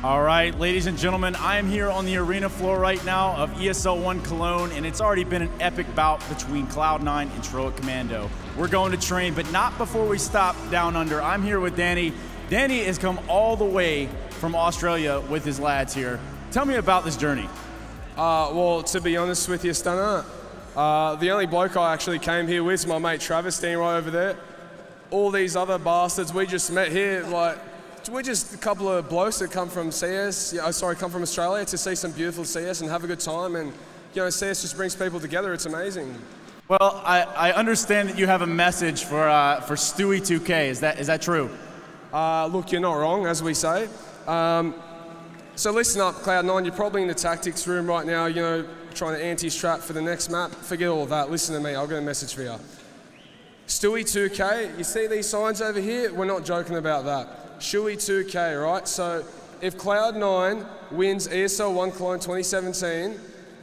All right, ladies and gentlemen, I am here on the arena floor right now of ESL One Cologne, and it's already been an epic bout between Cloud9 and Troic Commando. We're going to train, but not before we stop down under. I'm here with Danny. Danny has come all the way from Australia with his lads here. Tell me about this journey. Well, to be honest with you, Stunner, the only bloke I actually came here with is my mate Travis, standing right over there. All these other bastards we just met here, like, we're just a couple of blokes that come from CS, come from Australia to see some beautiful CS and have a good time, and CS just brings people together. It's amazing. Well, I understand that you have a message for Stewie 2K. Is that true? Look, you're not wrong, as we say. So listen up, Cloud9. You're probably in the tactics room right now, trying to anti-strat for the next map. Forget all of that. Listen to me. I've got a message for you. Stewie 2K, you see these signs over here? We're not joking about that. Stewie 2K, right? So if Cloud9 wins ESL One Cologne 2017,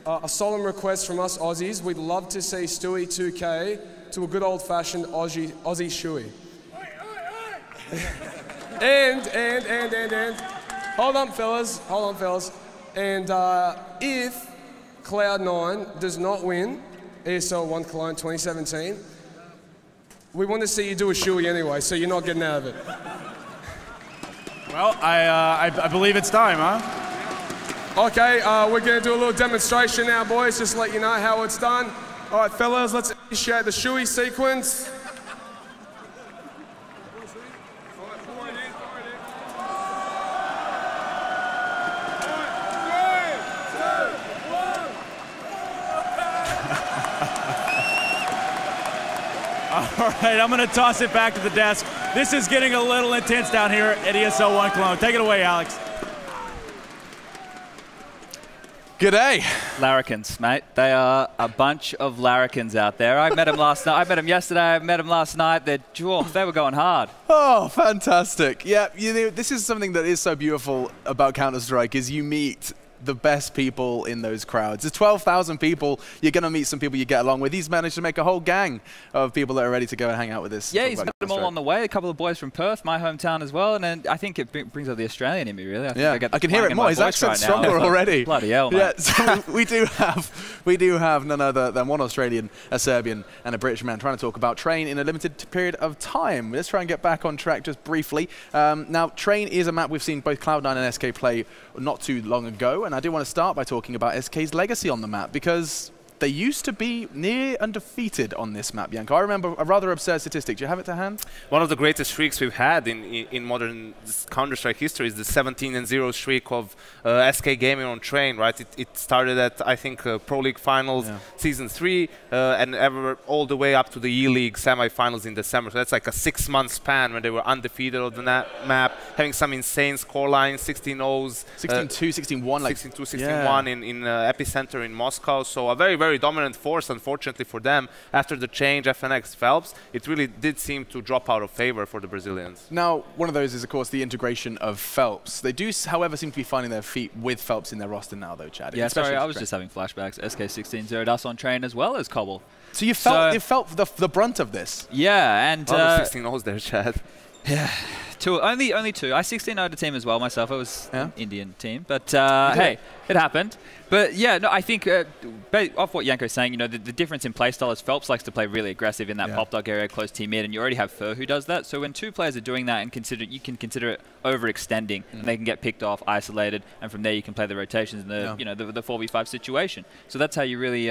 a solemn request from us Aussies, we'd love to see Stewie 2K to a good old-fashioned Aussie Stewie. And hold on, fellas. And if Cloud9 does not win ESL One Cologne 2017, we want to see you do a shoey anyway, so you're not getting out of it. Well, I believe it's time, huh? Okay, we're going to do a little demonstration now, boys, just to let you know how it's done. All right, fellas, let's initiate the shoey sequence. All right, I'm going to toss it back to the desk. This is getting a little intense down here at ESL One Cologne. Take it away, Alex. G'day. Larrikins, mate. They are a bunch of larrikins out there. I met them last night. I met them yesterday. I met them last night. They were going hard. Oh, fantastic. Yeah, this is something that is so beautiful about Counter-Strike is you meet the best people in those crowds. There's 12,000 people. You're going to meet some people you get along with. He's managed to make a whole gang of people that are ready to go and hang out with us. Yeah, he's met them all on the way. A couple of boys from Perth, my hometown as well. And then I think it brings out the Australian in me, really. I can hear it more. His accent's stronger already. Bloody hell, mate. Yeah, so we do have none other than one Australian, a Serbian, and a British man trying to talk about Train in a limited period of time. Let's try and get back on track just briefly. Now, Train is a map we've seen both Cloud9 and SK play not too long ago, and I do want to start by talking about SK's legacy on the map, because they used to be near undefeated on this map, Yanko. I remember a rather absurd statistic. Do you have it to hand? One of the greatest streaks we've had in modern Counter-Strike history is the 17-0 streak of SK Gaming on Train, right? It started at, I think, Pro League Finals Season 3 and all the way up to the E-League semi-finals in December. So that's like a 6-month span when they were undefeated on the map, having some insane scorelines, 16-0s. 16-2, 16-1. Like 16-2, 16-1 in Epicenter in Moscow. So a very, very dominant force, unfortunately for them. After the change, FNX Phelps, it really did seem to drop out of favor for the Brazilians. Now, one of those is, of course, the integration of Phelps. They do, however, seem to be finding their feet with Phelps in their roster now, though, Chad. Yeah, sorry, I was just having flashbacks. SK 16-0'd us on Train as well as Cobble. So you felt the brunt of this? Yeah, and... 16-0s there, Chad. Yeah. Only two. I 16-0'd a team as well myself. I was an Indian team, but hey, it happened. But yeah, no, I think off what Yanko's saying, the difference in playstyle is Phelps likes to play really aggressive in that pop dog area close to mid, and you already have Fur who does that. So when two players are doing that, and you can consider it overextending, and they can get picked off, isolated, and from there you can play the rotations in the the 4v5 situation. So that's how you really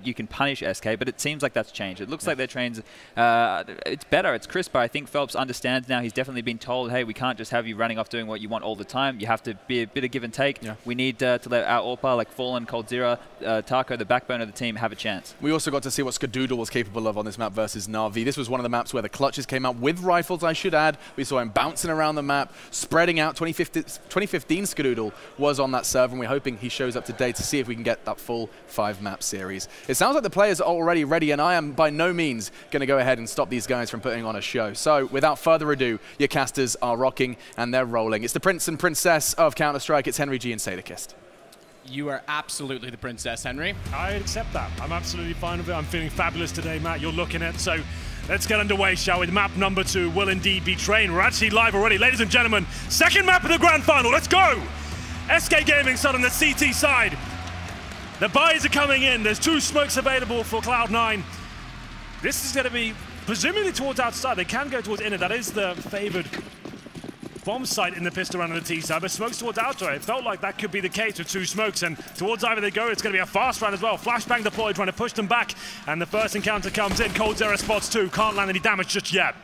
you can punish SK. But it seems like that's changed. It looks like their trains it's better, it's crisper. I think Phelps understands now. He's definitely been told, hey, we can't just have you running off doing what you want all the time. You have to be a bit of give and take. We need to let our AWPA like Fallen, Coldzera, Taco, the backbone of the team, have a chance. We also got to see what Skadoodle was capable of on this map versus Na'Vi. This was one of the maps where the clutches came out with rifles, I should add. We saw him bouncing around the map, spreading out. 2015 Skadoodle was on that server, and we're hoping he shows up today to see if we can get that full 5-map series. It sounds like the players are already ready, and I am by no means going to go ahead and stop these guys from putting on a show. So without further ado, your casters are rocking and they're rolling. It's the Prince and Princess of Counter-Strike. It's Henry G and Sadakist. You are absolutely the princess, Henry. I accept that. I'm absolutely fine with it. I'm feeling fabulous today, Matt. You're looking at. So Let's get underway, shall we? Map number 2 will indeed be Train. We're actually live already. Ladies and gentlemen, second map of the grand final. Let's go! SK Gaming side on the CT side. The buys are coming in. There's 2 smokes available for Cloud9. This is going to be presumably towards outside. They can go towards inner. That is the favored bomb site in the pistol round on the T side, but smokes towards outside. It felt like that could be the case with 2 smokes, and towards either they go, it's going to be a fast round as well. Flashbang deployed, trying to push them back, and the first encounter comes in. coldzera spots 2, can't land any damage just yet.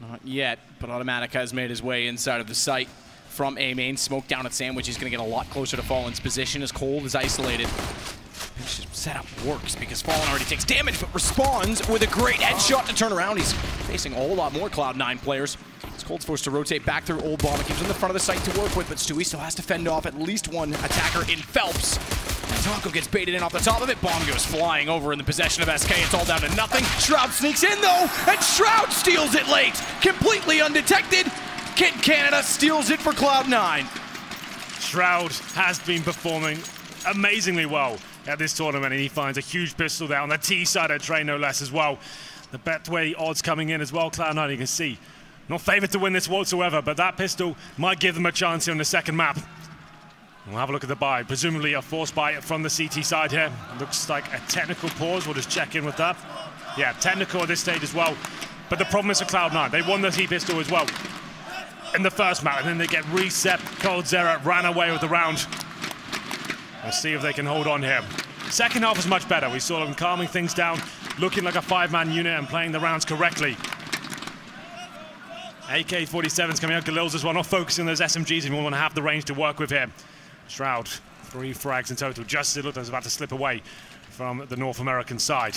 Not yet, but Automatic has made his way inside of the site from A main. Smoke down at Sandwich. He's going to get a lot closer to Fallen's position as Cold is isolated. This setup works because Fallen already takes damage, but responds with a great headshot to turn around. He's facing a whole lot more Cloud9 players. Cold's forced to rotate back through Old Bomb. It keeps him in the front of the site to work with, but Stewie still has to fend off at least one attacker in Phelps. Taco gets baited in off the top of it. Bomb goes flying over in the possession of SK. It's all down to nothing. Shroud sneaks in though, and Shroud steals it late. Completely undetected. Kid Canada steals it for Cloud9. Shroud has been performing amazingly well at this tournament, and he finds a huge pistol there on the T side of Train, no less as well. The Betway odds coming in as well. Cloud9, you can see, not favored to win this whatsoever, but that pistol might give them a chance here in the second map. We'll have a look at the buy. Presumably a force buy from the CT side here. Looks like a technical pause. We'll just check in with that. Yeah, technical at this stage as well. But the problem is for Cloud9. They won the T pistol as well in the first map, and then they get reset. coldzera ran away with the round. We'll see if they can hold on here. Second half was much better. We saw them calming things down, looking like a 5-man unit and playing the rounds correctly. AK-47's coming out. Galil's as well, not focusing on those SMGs if you want to have the range to work with here. Shroud, 3 frags in total. Just as it looked like it was about to slip away from the North American side.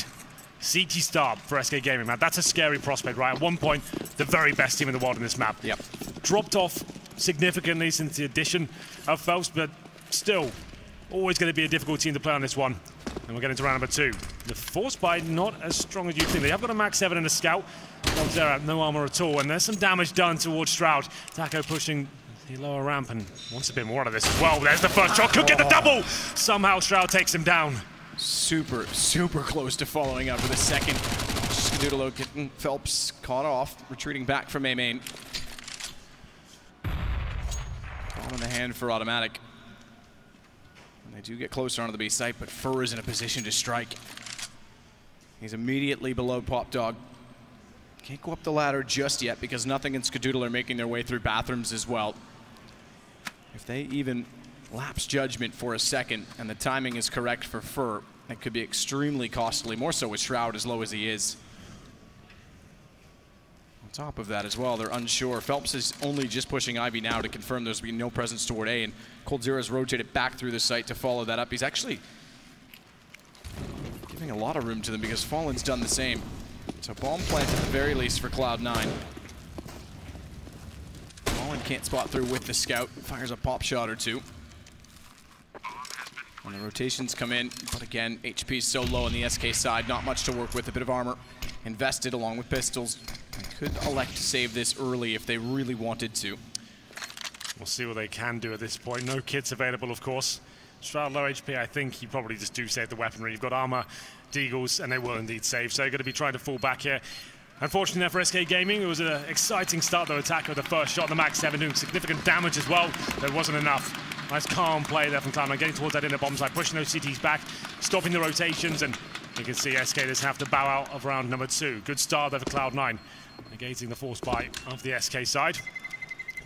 CT start for SK Gaming, man. That's a scary prospect, right? At one point, the very best team in the world in this map. Yep. Dropped off significantly since the addition of Phelps, but still, always going to be a difficult team to play on this one. And we're getting to round number 2. The force buy not as strong as you think. They have got a max 7 and a scout. coldzera, no armor at all, and there's some damage done towards Shroud. Taco pushing the lower ramp and wants a bit more out of this as well. There's the first shot, could get the double! Somehow Shroud takes him down. Super close to following up with a second. Skadoodle getting Phelps caught off, retreating back from A main. Ball in the hand for Automatic. And they do get closer onto the B site, but Fur is in a position to strike. He's immediately below Pop Dog. Can't go up the ladder just yet because Nothing and Skadoodle are making their way through bathrooms as well. If they even lapse judgment for a second and the timing is correct for Fur, that could be extremely costly, more so with Shroud as low as he is. On top of that as well, they're unsure. Phelps is only just pushing Ivy now to confirm there's been no presence toward A, and coldzera's rotated back through the site to follow that up. He's actually giving a lot of room to them because Fallen's done the same. So bomb plant at the very least for Cloud9. Fallen can't spot through with the scout. Fires a pop shot or 2. And the rotations come in, but again, HP is so low on the SK side, not much to work with. A bit of armor invested along with pistols. They could elect to save this early if they really wanted to. We'll see what they can do at this point. No kits available, of course. Shroud low HP, I think you probably just do save the weaponry. You've got armor, deagles, and they will indeed save. So you're going to be trying to fall back here. Unfortunately for SK Gaming, it was an exciting start to attack with the first shot. The max 7 doing significant damage as well. There wasn't enough. Nice calm play there from Cloud9, getting towards that inner bomb side, pushing those CTs back, stopping the rotations, and you can see SK just have to bow out of round number 2. Good start there for Cloud9, negating the force buy of the SK side.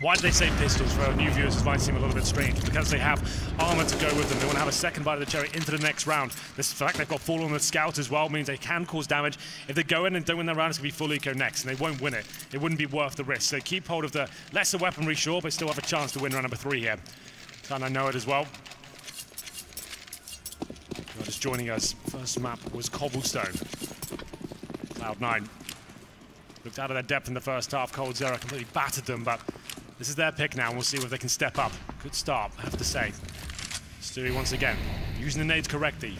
Why do they save pistols? For new viewers, this might seem a little bit strange. Because they have armor to go with them. They want to have a second bite of the cherry into the next round. This fact they've got Fall on the Scout as well means they can cause damage. If they go in and don't win their round, it's going to be full eco next, and they won't win it. It wouldn't be worth the risk. So they keep hold of the lesser weaponry, sure, but still have a chance to win round number 3 here. Cloud9 know it as well. You're just joining us. First map was Cobblestone. Cloud9 looked out of their depth in the first half. coldzera completely battered them, but this is their pick now, and we'll see if they can step up. Good start, I have to say. Stewie once again, using the nades correctly,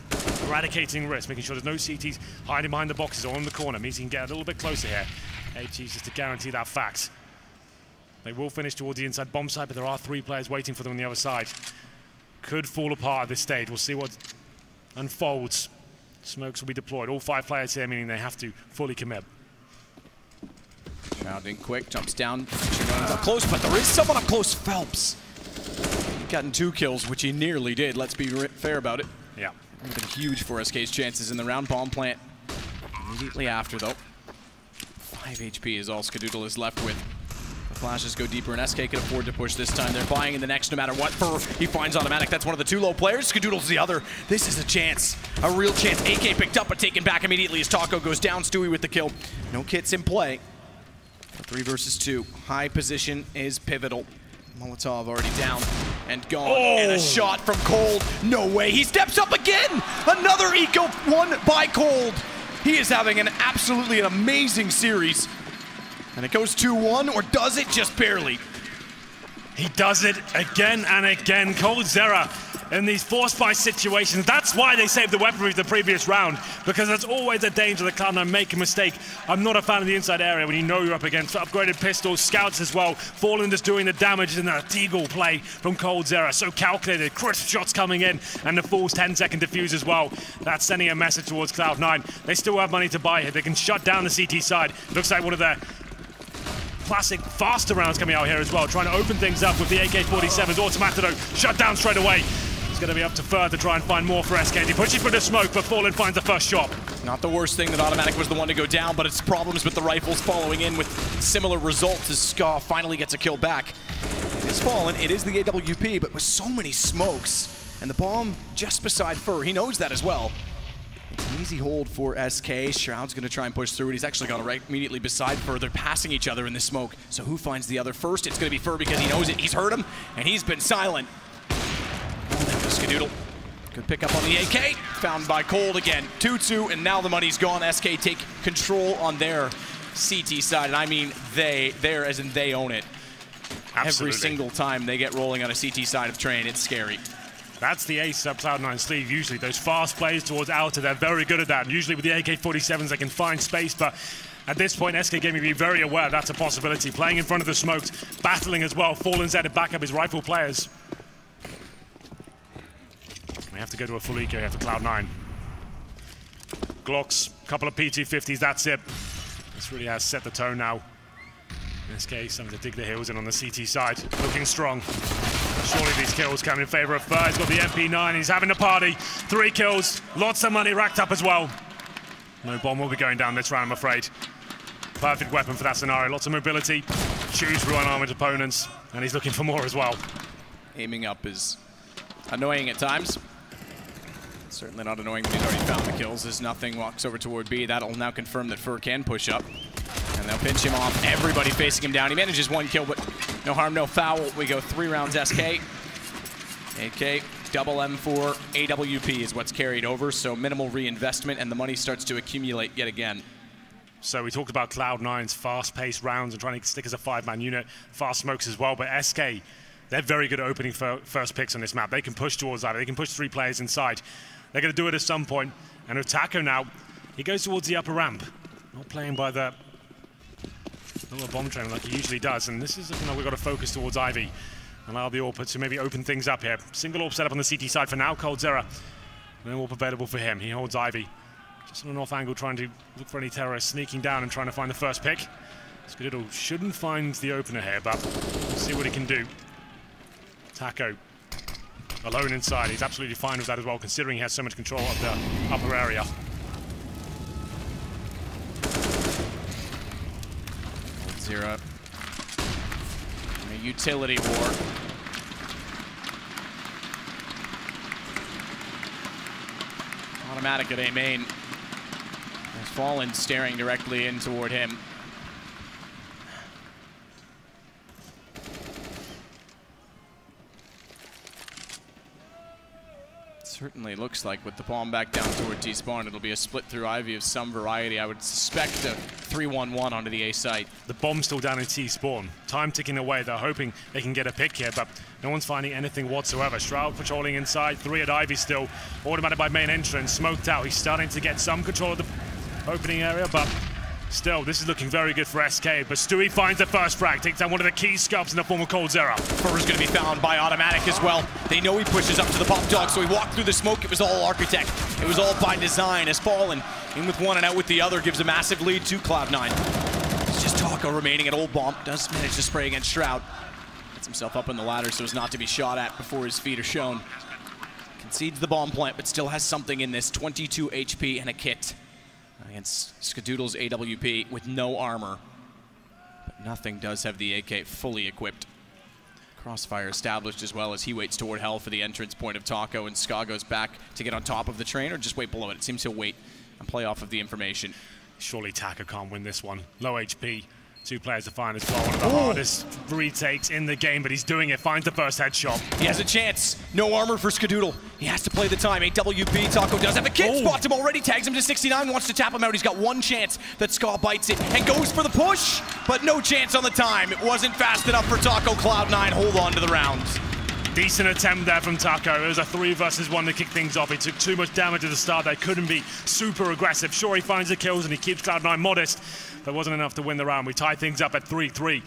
eradicating risk, making sure there's no CTs hiding behind the boxes or on the corner, means he can get a little bit closer here. HG's just to guarantee that fact. They will finish towards the inside bomb site, but there are 3 players waiting for them on the other side. Could fall apart at this stage. We'll see what unfolds Smokes will be deployed. All 5 players here, meaning they have to fully commit. Shroud in quick, jumps down. Up close, but there is someone up close. Phelps. He gotten 2 kills, which he nearly did. Let's be fair about it. Yeah. Would have been huge for SK's chances in the round. Bomb plant immediately after, though. 5 HP is all Skadoodle is left with. The flashes go deeper, and SK can afford to push this time. They're buying in the next no matter what. He finds automatic. That's one of the 2 low players. Skadoodle's the other. This is a chance. A real chance. AK picked up, but taken back immediately as Taco goes down. Stewie with the kill. No kits in play. 3 versus 2. High position is pivotal. Molotov already down and gone. Oh. And a shot from Cold. No way. He steps up again. Another eco one by Cold. He is having an amazing series. And it goes 2-1, or does it just barely? He does it again and again. coldzera in these forced buy situations. That's why they saved the weaponry the previous round, because there's always a danger that Cloud9 make a mistake. I'm not a fan of the inside area when you know you're up against upgraded pistols, scouts as well. Fallen just doing the damage in that Deagle play from coldzera. So calculated, crisp shots coming in, and the Fool's 10-second defuse as well. That's sending a message towards Cloud9. They still have money to buy here. They can shut down the CT side. Looks like one of their classic faster rounds coming out here as well, trying to open things up with the AK-47's Automatido shut down straight away. It's going to be up to Fur to try and find more for SK. He pushes for the smoke, but Fallen finds the first shot. Not the worst thing that Automatic was the one to go down, but it's problems with the rifles following in with similar results as Ska finally gets a kill back. It is Fallen, it is the AWP, but with so many smokes, and the bomb just beside Fur, he knows that as well. It's an easy hold for SK. Shroud's going to try and push through it. He's actually got it right immediately beside Fur. They're passing each other in the smoke. So who finds the other first? It's going to be Fur because he knows it. He's heard him, and he's been silent. Oh, there goes Skadoodle. Good pick up on the AK. Found by Cold again. 2-2, and now the money's gone. SK take control on their CT side, and I mean there as in they own it. Absolutely. Every single time they get rolling on a CT side of train, it's scary. That's the ace up Cloud9 sleeve. Usually those fast plays towards outer, they're very good at that. And usually with the AK-47s, they can find space, but at this point, SK Gaming be very aware that's a possibility. Playing in front of the smokes, battling as well. Fallen's there to back up his rifle players. We have to go to a full eco here for Cloud9. Glocks, couple of P250s, that's it. This really has set the tone now. SK something to dig their heels in on the CT side, looking strong. Surely these kills come in favor of Fur. He's got the MP9, he's having a party. 3 kills, lots of money racked up as well. No bomb will be going down this round, I'm afraid. Perfect weapon for that scenario, lots of mobility. Chews through unarmored opponents, and he's looking for more as well. Aiming up is annoying at times. Certainly not annoying when he's already found the kills. There's nothing, walks over toward B. That'll now confirm that Fur can push up. And they'll pinch him off. Everybody facing him down. He manages 1 kill, but no harm, no foul. We go 3 rounds SK. AK, double M4, AWP is what's carried over, so minimal reinvestment, and the money starts to accumulate yet again. So we talked about Cloud9's fast-paced rounds and trying to stick as a 5-man unit, fast smokes as well, but SK, they're very good at opening first picks on this map. They can push towards that. They can push 3 players inside. They're going to do it at some point. And with Taco now, he goes towards the upper ramp, not playing by the little bomb train like he usually does, and this is looking like we've got to focus towards Ivy. Allow the AWP to maybe open things up here. Single AWP set up on the CT side for now, coldzera. No AWP available for him. He holds Ivy. Just on a north angle trying to look for any terrorists, sneaking down and trying to find the first pick. Skadoodle shouldn't find the opener here, but we'll see what he can do. Taco alone inside. He's absolutely fine with that as well, considering he has so much control of the upper area. Zero. A utility war. Automatic at A main. Has Fallen staring directly in toward him. Certainly looks like with the bomb back down toward T-spawn, it'll be a split through Ivy of some variety. I would suspect a 3-1-1 onto the A site. The bomb's still down in T-spawn. Time ticking away. They're hoping they can get a pick here, but no one's finding anything whatsoever. Shroud patrolling inside, 3 at Ivy still. Automated by main entrance, smoked out. He's starting to get some control of the opening area, but Still, this is looking very good for SK, but Stewie finds the first frag, takes down one of the key scalps in the form of Cold Zera. Fur's going to be found by Automatic as well. They know he pushes up to the pop dog, so he walked through the smoke. It was all Architect. It was all by design. As Fallen in with one and out with the other gives a massive lead to Cloud9. It's just Taco remaining at Old Bomb. Does manage to spray against Shroud. Gets himself up on the ladder so as not to be shot at before his feet are shown. Concedes the bomb plant, but still has something in this. 22 HP and a kit against Skadoodle's AWP with no armor. But Nothing does have the AK fully equipped. Crossfire established as well as he waits toward hell for the entrance point of Taco, and Ska goes back to get on top of the train or just wait below it. It seems he'll wait and play off of the information. Surely Taco can't win this one. Low HP. Two players to find as well. One of the hardest retakes in the game, but he's doing it. Finds the first headshot. He has a chance. No armor for Skadoodle. He has to play the time. AWP, Taco does have a kid. Spots him already. Tags him to 69. Wants to tap him out. He's got one chance that Ska bites it and goes for the push, but no chance on the time. It wasn't fast enough for Taco. Cloud9 hold on to the rounds. Decent attempt there from Taco. It was a 3 versus 1 to kick things off. He took too much damage at the start. They couldn't be super aggressive. Sure, he finds the kills and he keeps Cloud9 modest, but wasn't enough to win the round. We tie things up at 3-3.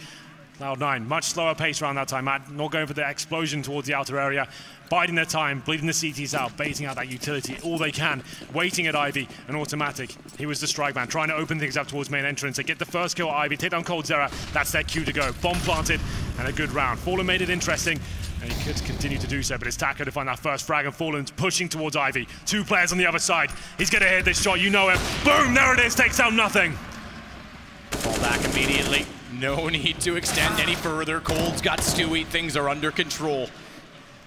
Cloud9, much slower pace around that time, Matt. Not going for the explosion towards the outer area. Biding their time, bleeding the CTs out, baiting out that utility all they can, waiting at Ivy and Automatic. He was the strike man, trying to open things up towards main entrance. They get the first kill at Ivy, take down Cold Zera. That's their cue to go. Bomb planted and a good round. Fallen made it interesting, and he could continue to do so, but it's Taco to find that first frag, and Fallen's pushing towards Ivy. 2 players on the other side. He's gonna hit this shot, you know him. Boom, there it is, takes down nothing. Fall back immediately. No need to extend any further. Cold's got Stewie. Things are under control.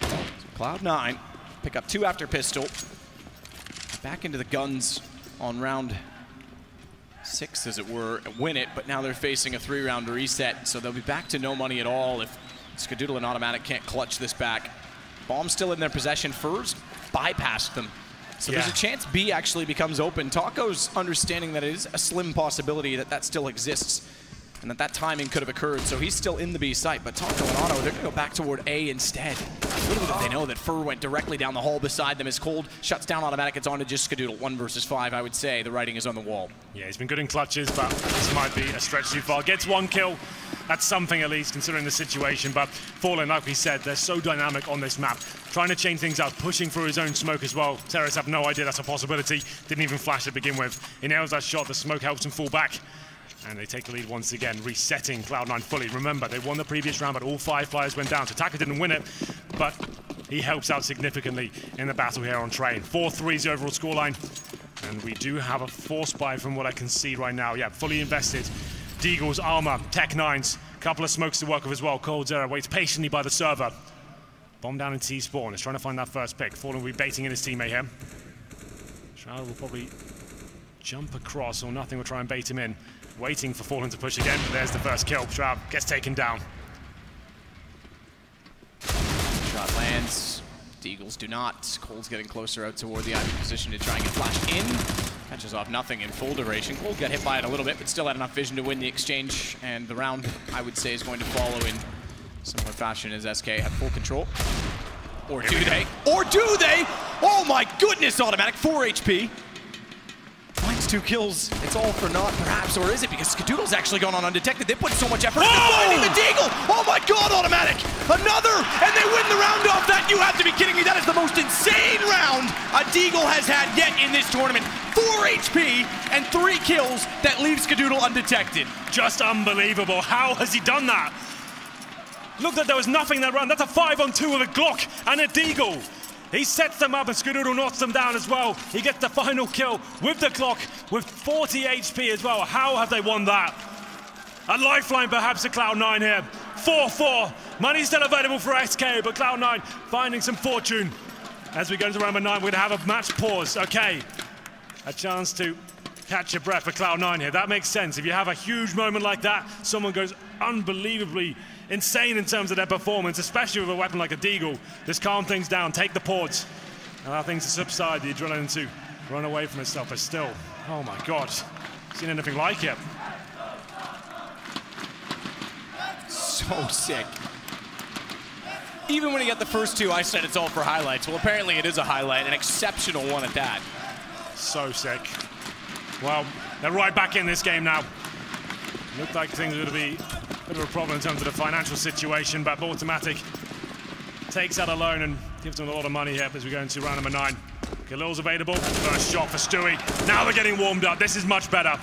So Cloud9 pick up 2 after pistol. Back into the guns on round 6, as it were, and win it, but now they're facing a 3-round reset, so they'll be back to no money at all if Skadoodle and Automatic can't clutch this back. Bomb's still in their possession. First bypassed them. So there's a chance B actually becomes open. Taco's understanding that it is a slim possibility that that still exists and that that timing could have occurred. So he's still in the B site, but Taco and Auto, they're gonna go back toward A instead. Little did they know that Fur went directly down the hall beside them as Cold shuts down Automatic. It's on to just Skadoodle. 1 versus 5, I would say. The writing is on the wall. Yeah, he's been good in clutches, but this might be a stretch too far. Gets 1 kill. That's something at least, considering the situation. But Fallen, like we said, they're so dynamic on this map. Trying to change things up, pushing through his own smoke as well. Terrorists have no idea that's a possibility. Didn't even flash to begin with. He nails that shot. The smoke helps him fall back. And they take the lead once again, resetting Cloud9 fully. Remember, they won the previous round, but all 5 players went down. So Taka didn't win it, but he helps out significantly in the battle here on train. 4-3 is the overall scoreline. And we do have a force buy from what I can see right now. Yeah, fully invested. Deagle's armor, Tech 9s, couple of smokes to work with as well. Cold Zera waits patiently by the server. Bomb down in T-spawn, is trying to find that first pick. Fallen will be baiting in his teammate here. Shroud will probably jump across, or nothing will try and bait him in. Waiting for Fallen to push again, but there's the first kill. Shroud gets taken down. Shot lands. Deagles do not. Cold's getting closer out toward the Ivy position to try and get flashed in. Catches off nothing in full duration. Cold got hit by it a little bit, but still had enough vision to win the exchange. And the round, I would say, is going to follow in similar fashion as SK have full control. Or do they? Or do they? Oh my goodness, Automatic, 4 HP. Finds 2 kills. It's all for naught, perhaps, or is it? Because Skadoodle's actually gone on undetected. They put so much effort into finding the Deagle. Oh my God, Automatic! Another, and they win the round off that. You have to be kidding me. That is the most insane round a Deagle has had yet in this tournament. 4 HP and 3 kills that leave Skadoodle undetected. Just unbelievable. How has he done that? Look, that there was nothing in that round. That's a 5-on-2 with a Glock and a Deagle. He sets them up and Skadoodle knocks them down as well. He gets the final kill with the Glock with 40 HP as well. How have they won that? A lifeline perhaps to Cloud9 here. 4-4. Money still available for SK, but Cloud9 finding some fortune. As we go into round 9, we're going to have a match pause. Okay, a chance to catch your breath for Cloud9 here. That makes sense. If you have a huge moment like that, someone goes unbelievably insane in terms of their performance, especially with a weapon like a Deagle. Just calm things down, take the pause, allow things to subside, the adrenaline to run away from itself. But still, oh my God, seen anything like it. So sick. Even when he got the first 2, I said it's all for highlights. Well, apparently it is a highlight, an exceptional one at that. So sick. Well, They're right back in this game now. Looked like things were going to be a bit of a problem in terms of the financial situation, but Automatic takes that alone and gives them a lot of money here as we go into round number 9. Khalil's available. First shot for Stewie. Now they're getting warmed up. This is much better.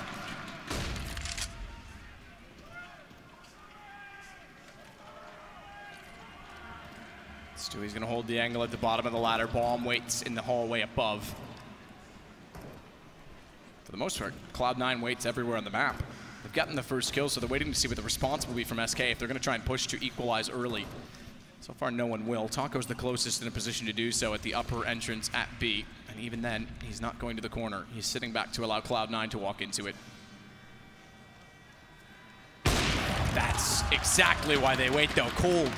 Stewie's going to hold the angle at the bottom of the ladder. Bomb waits in the hallway above. For the most part, Cloud9 waits everywhere on the map. They've gotten the first kill, so they're waiting to see what the response will be from SK if they're going to try and push to equalize early. So far, no one will. Taco's the closest in a position to do so at the upper entrance at B. And even then, he's not going to the corner. He's sitting back to allow Cloud9 to walk into it. That's exactly why they wait, though. Cold.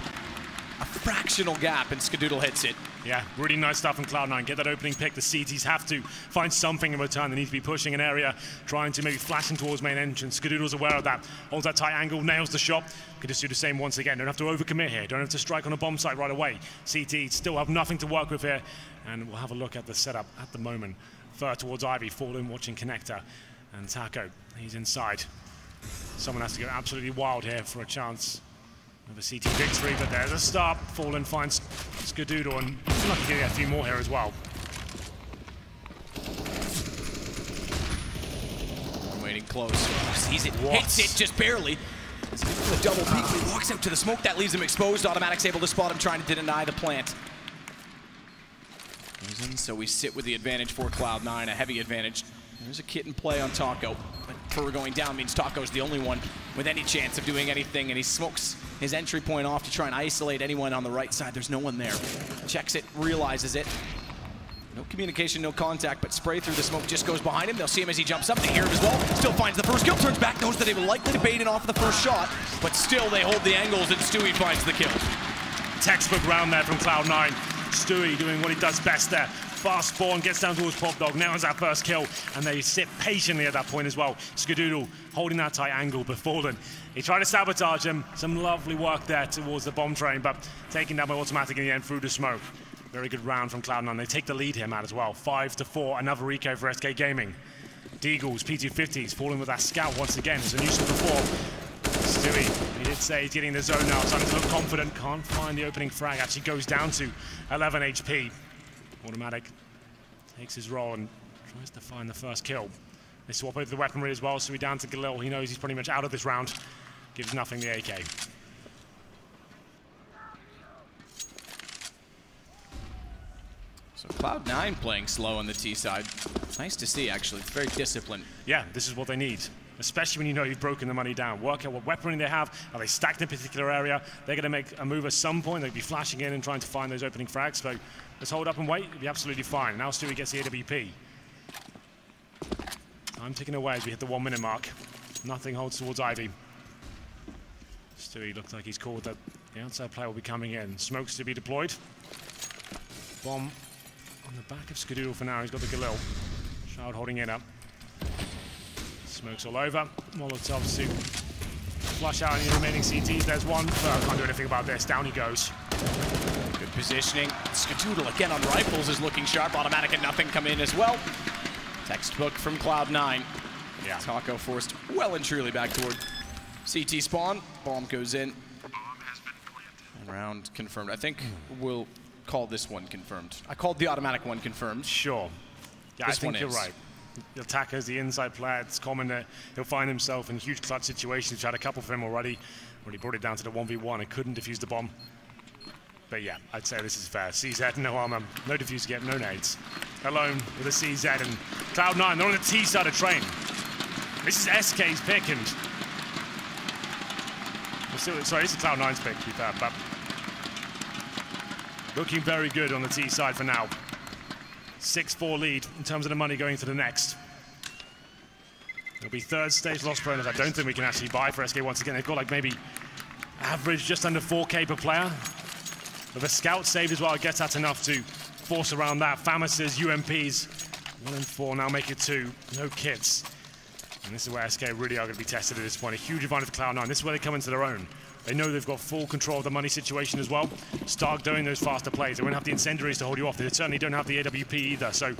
A fractional gap, and Skadoodle hits it. Yeah, really nice stuff from Cloud9. Get that opening pick. The CTs have to find something in return. They need to be pushing an area, trying to maybe flashing towards main entrance. Skadoodle's aware of that. Holds that tight angle, nails the shot. Could just do the same once again. Don't have to overcommit here. Don't have to strike on a bomb site right away. CT still have nothing to work with here. And we'll have a look at the setup at the moment. Fur towards Ivy, Fallen watching Connector. And Taco, he's inside. Someone has to go absolutely wild here for a chance of a CT victory, but there's a start. Fallen finds Skadoodle, and he's lucky to get a few more here as well. Waiting close. Sees it, hits it just barely. A double peek, he walks out to the smoke. That leaves him exposed. Automatic's able to spot him, trying to deny the plant. So we sit with the advantage for Cloud9, a heavy advantage. There's a kit in play on Taco. But Fur going down means Taco's the only one with any chance of doing anything, and he smokes his entry point off to try and isolate anyone on the right side. There's no one there. Checks it, realizes it. No communication, no contact, but spray through the smoke just goes behind him. They'll see him as he jumps up. They hear him as well. Still finds the first kill, turns back, knows that they were likely to bait it off the first shot, but still they hold the angles, and Stewie finds the kill. Textbook round there from Cloud9. Stewie doing what he does best there. Fast spawn, gets down towards Pop Dog, nails that first kill, and they sit patiently at that point as well. Skadoodle holding that tight angle, but Fallen, he tried to sabotage him. Some lovely work there towards the bomb train, but taken down by Automatic in the end through the smoke. Very good round from Cloud9. They take the lead here, Matt, as well. 5-4, another eco for SK Gaming. Deagles, P250s, falling with that scout once again. It's a nuisance before. Stewie, he did say he's getting the zone now, starting to look confident. Can't find the opening frag, actually goes down to 11 HP. Automatic takes his role and tries to find the first kill. They swap over the weaponry as well, so we're down to Galil. He knows he's pretty much out of this round. Gives nothing the AK. So Cloud9 playing slow on the T side. Nice to see, actually. It's very disciplined. Yeah, this is what they need. Especially when you know you've broken the money down. Work out what weaponry they have. Are they stacked in a particular area? They're going to make a move at some point. They'll be flashing in and trying to find those opening frags. So let's hold up and wait. It'll be absolutely fine. Now Stewie gets the AWP. Time ticking away as we hit the 1 minute mark. Nothing holds towards Ivy. Stewie looks like he's called that the outside player will be coming in. Smokes to be deployed. Bomb on the back of Skadoodle for now. He's got the Galil. Shroud holding it up. Smokes all over. Molotovs to flush out any remaining CTs. There's one. Can't do anything about this. Down he goes. Good positioning. Skadoodle again on rifles is looking sharp. Automatic and nothing come in as well. Textbook from Cloud9. Yeah. Taco forced well and truly back toward CT spawn. Bomb goes in. And round confirmed. I think we'll call this one confirmed. I called the Automatic one confirmed. Sure. Yeah, This I think one you're is. right. The attacker's the inside player. It's common that he'll find himself in huge clutch situations. We've had a couple for him already. When he brought it down to the 1v1 and couldn't defuse the bomb. But yeah, I'd say this is fair. CZ, no armor, no defuse yet, no nades. Alone with a CZ and Cloud9, they're on the T side of train. This is SK's pick and... Sorry, this is Cloud9's pick, to be fair, but... Looking very good on the T side for now. 6-4 lead in terms of the money going to the next. It'll be third stage loss bonus. I don't think we can actually buy for SK once again. They've got like maybe average just under 4K per player. With a scout saved as well, I guess that's enough to force around that. Famises, UMPs, 1 and 4, now make it 2. No kits. And this is where SK really are going to be tested at this point. A huge advantage for Cloud9. This is where they come into their own. They know they've got full control of the money situation as well. Start doing those faster plays. They won't have the incendiaries to hold you off. They certainly don't have the AWP either. So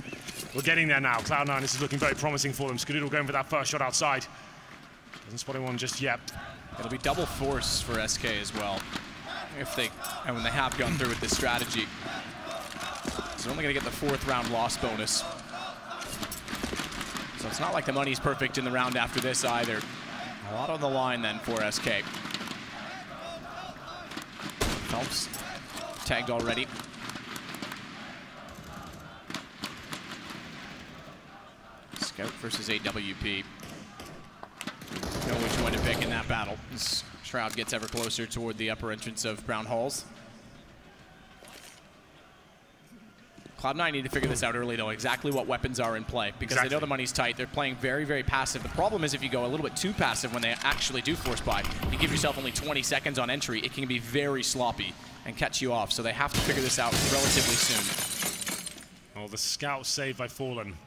We're getting there now. Cloud9, this is looking very promising for them. Skadoodle going for that first shot outside. Doesn't spot anyone just yet. It'll be double force for SK as well, and when they have gone through with this strategy. So they're only going to get the 4th round loss bonus. So it's not like the money's perfect in the round after this either. A lot on the line then for SK. Phelps tagged already. Scout versus AWP. Know which one to pick in that battle as Shroud gets ever closer toward the upper entrance of Brown Halls. Cloud9 need to figure this out early, though, exactly what weapons are in play, because they know the money's tight. They're playing very, very passive. The problem is if you go a little bit too passive when they actually do force buy, you give yourself only 20 seconds on entry, it can be very sloppy and catch you off. So they have to figure this out relatively soon. Well, the scout saved by Fallen.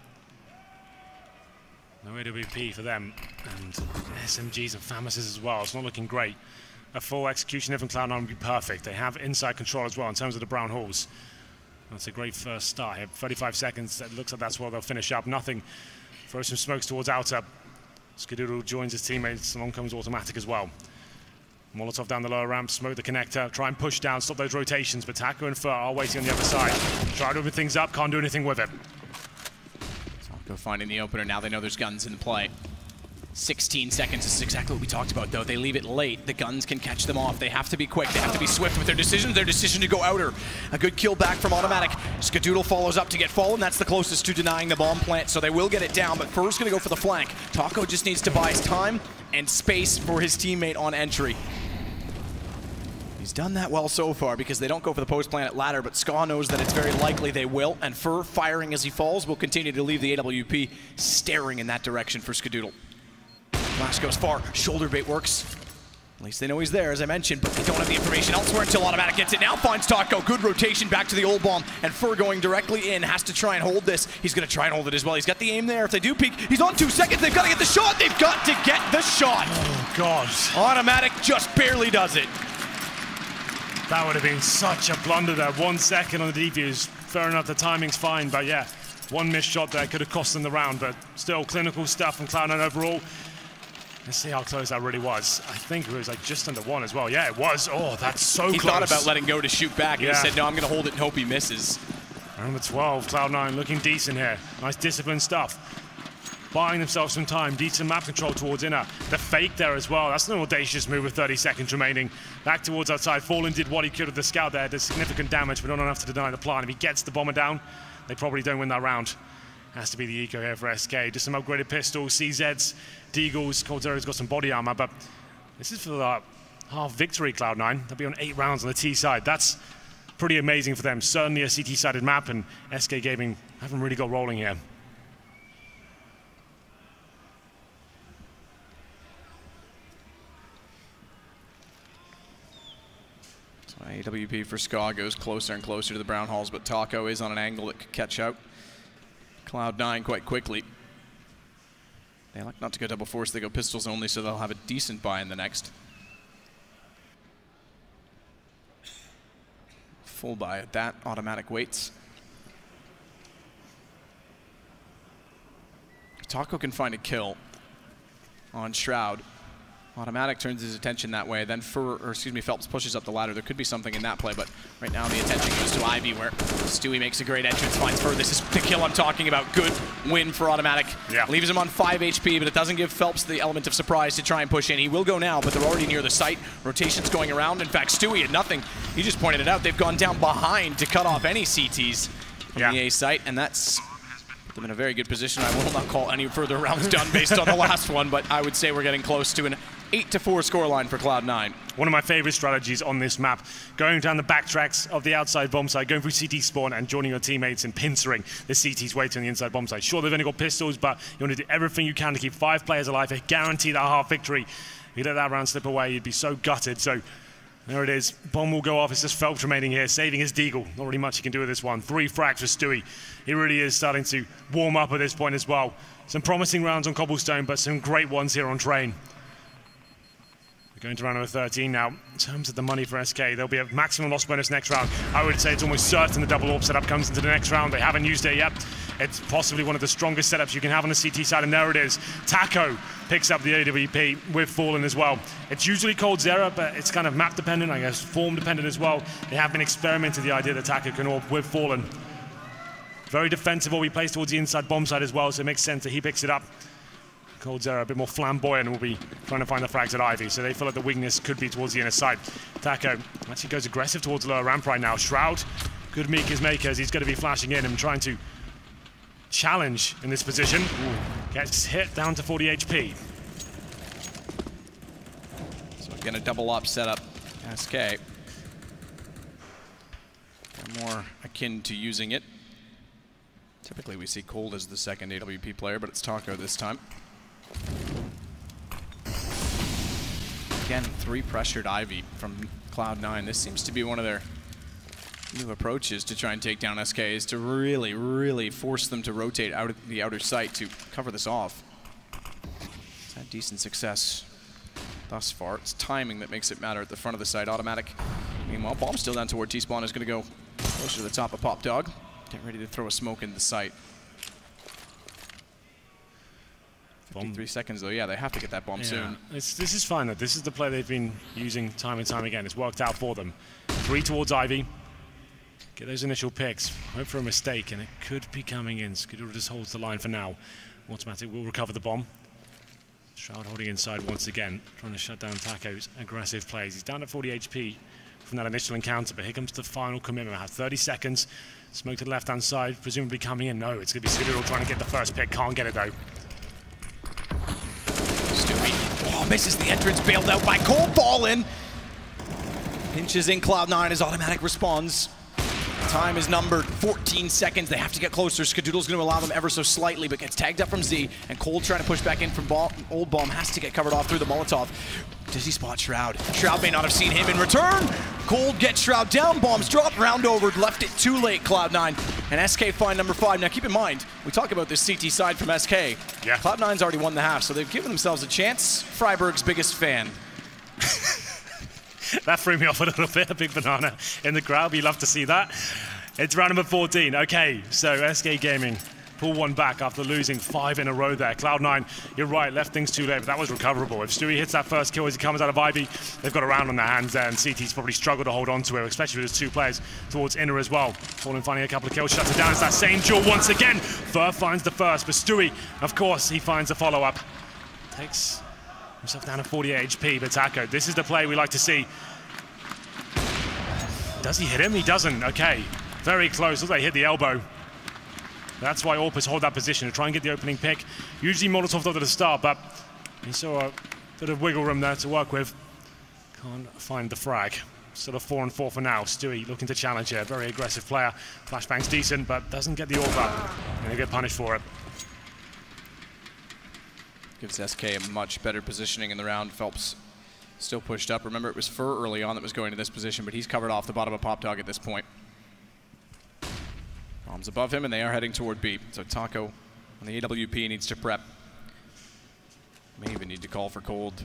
No AWP for them, and SMGs and Famises as well. It's not looking great. A full execution from Cloud9 would be perfect. They have inside control as well in terms of the Brown Halls. That's a great first start here. 35 seconds. It looks like that's where they'll finish up. Nothing. Throw some smokes towards outer. Skadoodle joins his teammates. Along comes automatic as well. Molotov down the lower ramp. Smoke the connector. Try and push down. Stop those rotations. But Taco and Fur are waiting on the other side. Try to open things up. Can't do anything with it. Go finding the opener. Now they know there's guns in play. 16 seconds. This is exactly what we talked about, though. They leave it late. The guns can catch them off. They have to be quick. They have to be swift with their decisions. Their decision to go outer. A good kill back from Automatic. Skadoodle follows up to get Fallen. That's the closest to denying the bomb plant, so they will get it down, but Fur's going to go for the flank. Taco just needs to buy his time and space for his teammate on entry. He's done that well so far because they don't go for the post-planet ladder, but Ska knows that it's very likely they will, and Fur, firing as he falls, will continue to leave the AWP staring in that direction for Skadoodle. Flash goes far, shoulder bait works. At least they know he's there, as I mentioned, but they don't have the information elsewhere until Automatic gets it. Now finds Taco, good rotation back to the old bomb, and Fur going directly in, has to try and hold this. He's gonna try and hold it as well. He's got the aim there. If they do peek, he's on 2 seconds. They've got to get the shot. They've got to get the shot. Oh, God. Automatic just barely does it. That would have been such a blunder there. 1 second on the defuse. Fair enough, the timing's fine, but yeah, one missed shot there could have cost them the round, but still clinical stuff from Cloud9 overall. Let's see how close that really was. I think it was like just under 1 as well. Yeah, it was. Oh, that's so close. He thought about letting go to shoot back, and he said, no, I'm going to hold it and hope he misses. Round number 12, Cloud9 looking decent here. Nice disciplined stuff. Buying themselves some time, decent map control towards inner. The fake there as well. That's an audacious move with 30 seconds remaining. Back towards outside. Fallen did what he could with the scout there. Did significant damage, but not enough to deny the plan. If he gets the bomber down, they probably don't win that round. Has to be the eco here for SK. Just some upgraded pistols, CZs, Deagles. Coldzera's got some body armor, but this is for the half victory, Cloud9. They'll be on 8 rounds on the T side. That's pretty amazing for them. Certainly a CT-sided map, and SK Gaming haven't really got rolling here. AWP for Ska goes closer and closer to the Brown Halls, but Taco is on an angle that could catch out Cloud9 quite quickly. They like not to go double force, they go pistols only, so they'll have a decent buy in the next. Full buy at that, Automatic waits. Taco can find a kill on Shroud. Automatic turns his attention that way, then Phelps pushes up the ladder. There could be something in that play, but right now the attention goes to Ivy, where Stewie makes a great entrance, finds Fur. This is the kill I'm talking about. Good win for Automatic. Yeah. Leaves him on 5 HP, but it doesn't give Phelps the element of surprise to try and push in. He will go now, but they're already near the site. Rotation's going around. In fact, Stewie had nothing. He just pointed it out. They've gone down behind to cut off any CTs from the A site, and that's put them in a very good position. I will not call any further rounds done based on the last one, but I would say we're getting close to an 8-4 scoreline for Cloud9. One of my favorite strategies on this map, going down the backtracks of the outside bomb site, going through CT spawn and joining your teammates and pincering the CTs waiting on the inside bomb site. Sure, they've only got pistols, but you want to do everything you can to keep 5 players alive and guarantee that half victory. If you let that round slip away, you'd be so gutted. So there it is. Bomb will go off. It's just Phelps remaining here, saving his Deagle. Not really much he can do with this one. 3 frags for Stewie. He really is starting to warm up at this point as well. Some promising rounds on Cobblestone, but some great ones here on Train. Going to round number 13 now. In terms of the money for SK, there'll be a maximum loss bonus next round. I would say it's almost certain the double AWP setup comes into the next round. They haven't used it yet. It's possibly one of the strongest setups you can have on the CT side, and there it is. Taco picks up the AWP with Fallen as well. It's usually Cold Zera, but it's kind of map dependent, I guess, form dependent as well. They have been experimenting with the idea that Taco can AWP with Fallen. Very defensive, all he plays towards the inside bomb side as well, so it makes sense that he picks it up. Cold Zera a bit more flamboyant and will be trying to find the frags at Ivy, so they feel like the weakness could be towards the inner side. Taco actually goes aggressive towards the lower ramp right now. Shroud, good meek his makers. He's going to be flashing in and trying to challenge in this position. Gets hit down to 40 HP. So again, a double up setup. SK. They're more akin to using it. Typically we see Cold as the second AWP player, but it's Taco this time. Again, 3 pressured Ivy from Cloud9. This seems to be one of their new approaches to try and take down SK, is to really, really force them to rotate out of the outer site to cover this off. It's had decent success thus far. It's timing that makes it matter at the front of the site. Automatic. Meanwhile, bomb still down toward T-Spawn is going to go closer to the top of Pop Dog. Get ready to throw a smoke into the site. 53 seconds though, yeah, they have to get that bomb soon. This is fine though. This is the play they've been using time and time again. It's worked out for them. 3 towards Ivy. Get those initial picks. Hope for a mistake, and it could be coming in. Skidoo just holds the line for now. Automatic will recover the bomb. Shroud holding inside once again, trying to shut down Taco's aggressive plays. He's down at 40 HP from that initial encounter, but here comes the final commitment. I have 30 seconds. Smoke to the left-hand side, presumably coming in. No, it's going to be Skidoo trying to get the first pick. Can't get it, though. Stewie, oh, misses the entrance, bailed out by Cold. Fallen. Pinches in Cloud9 as Automatic responds. Time is numbered, 14 seconds. They have to get closer. Skadoodle's going to allow them ever so slightly, but gets tagged up from Z, and Cold trying to push back in from Old Bomb has to get covered off through the Molotov. Does he spot Shroud? Shroud may not have seen him in return. Cold gets Shroud down, bombs dropped, round over, left it too late, Cloud9. And SK find number 5. Now keep in mind, we talk about this CT side from SK. Yeah. Cloud9's already won the half, so they've given themselves a chance. Freiburg's biggest fan. That threw me off a little bit, a big banana in the crowd. We love to see that. It's round number 14. Okay, so SK Gaming pull one back after losing 5 in a row there. Cloud9, you're right, left things too late, but that was recoverable. If Stewie hits that first kill as he comes out of Ivy, they've got a round on their hands there, and CT's probably struggled to hold on to it, especially with his 2 players towards inner as well. Fallen finding a couple of kills, shuts it down. It's that same duel once again. Fur finds the first, but Stewie, of course, he finds the follow-up. Takes himself down to 48 HP, but Taco, this is the play we like to see. Does he hit him? He doesn't. Okay. Very close. Looks like he hit the elbow. That's why Orpus hold that position to try and get the opening pick. Usually Molotov at the start, but he saw a bit of wiggle room there to work with. Can't find the frag. Still a 4-4 for now. Stewie looking to challenge here. Very aggressive player. Flashbang's decent, but doesn't get the AWP up. And they get punished for it. Gives SK a much better positioning in the round. Phelps still pushed up. Remember, it was Fur early on that was going to this position, but he's covered off the bottom of Pop Dog at this point. Bombs above him, and they are heading toward B. So Taco on the AWP needs to prep. May even need to call for Cold